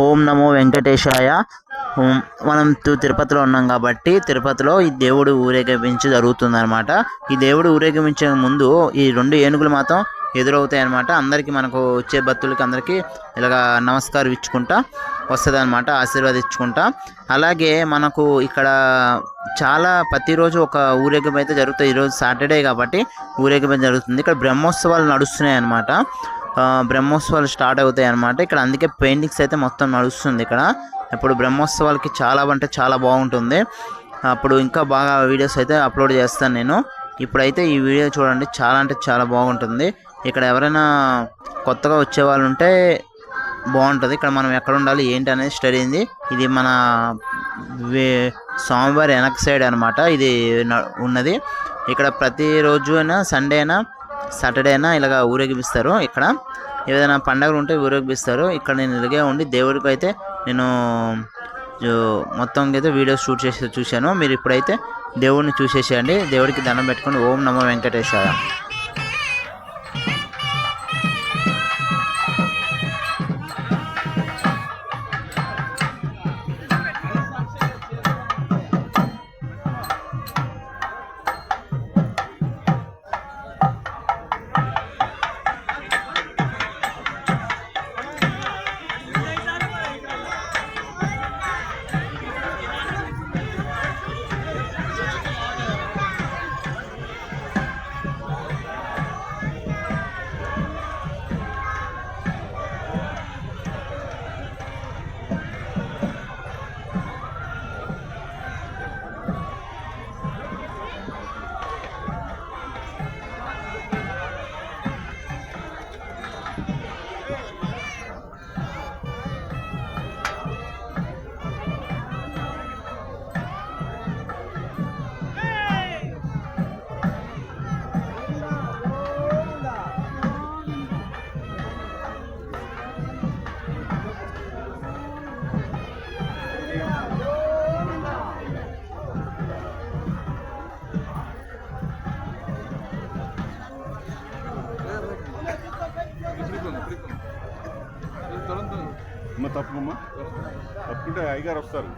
ఓం నమో వెంకటేశాయ. మనం తిరుపతిలో ఉన్నాం కాబట్టి తిరుపతిలో ఈ దేవుడు ఊరేగింపు జరుగుతుందన్నమాట. ఈ దేవుడు ఊరేగించే ముందు ఈ 2 ఏనుగులు మాత్రం ఎదురవుతాయి అన్నమాట. అందరికీ మనకు వచ్చే భక్తులకి అందరికీ ఇలాగా నమస్కారం ఇచ్చుకుంటా వస్తుంది అనమాట, ఆశీర్వాదించుకుంటా. అలాగే మనకు ఇక్కడ చాలా ప్రతిరోజు ఒక ఊరేగింపు అయితే జరుగుతుంది. ఈరోజు సాటర్డే కాబట్టి ఊరేగింపు జరుగుతుంది. ఇక్కడ బ్రహ్మోత్సవాలు నడుస్తున్నాయి అన్నమాట. బ్రహ్మోత్సవాలు స్టార్ట్ అవుతాయి అన్నమాట. ఇక్కడ అందుకే పెయింటింగ్స్ అయితే మొత్తం నడుస్తుంది ఇక్కడ. ఇప్పుడు బ్రహ్మోత్సవాలకి చాలా అంటే చాలా బాగుంటుంది. అప్పుడు ఇంకా బాగా వీడియోస్ అయితే అప్లోడ్ చేస్తాను నేను. ఇప్పుడైతే ఈ వీడియో చూడండి, చాలా అంటే చాలా బాగుంటుంది. ఇక్కడ ఎవరైనా కొత్తగా వచ్చే వాళ్ళు ఉంటే బాగుంటుంది. ఇక్కడ మనం ఎక్కడ ఉండాలి ఏంటి అనేది స్టడీ అయింది. ఇది మన స్వామివారి వెనక సైడ్ అనమాట ఇది ఉన్నది. ఇక్కడ ప్రతిరోజు అయినా సండే అయినా సాటర్డే అయినా ఇలాగ ఊరేగిస్తారు. ఇక్కడ ఏదైనా పండుగలు ఉంటే ఊరేగిస్తారు. ఇక్కడ నేను ఇలాగే ఉండి దేవుడికి అయితే నేను మొత్తం అయితే వీడియోస్ షూట్ చేసి చూశాను. మీరు ఇప్పుడైతే దేవుడిని చూసేసేయండి. దేవుడికి దండం పెట్టుకొని ఓం నమో వెంకటేశాయ. అమ్మ తప్పమ్మా, తప్పుకుంటే అయ్యగారు వస్తారు.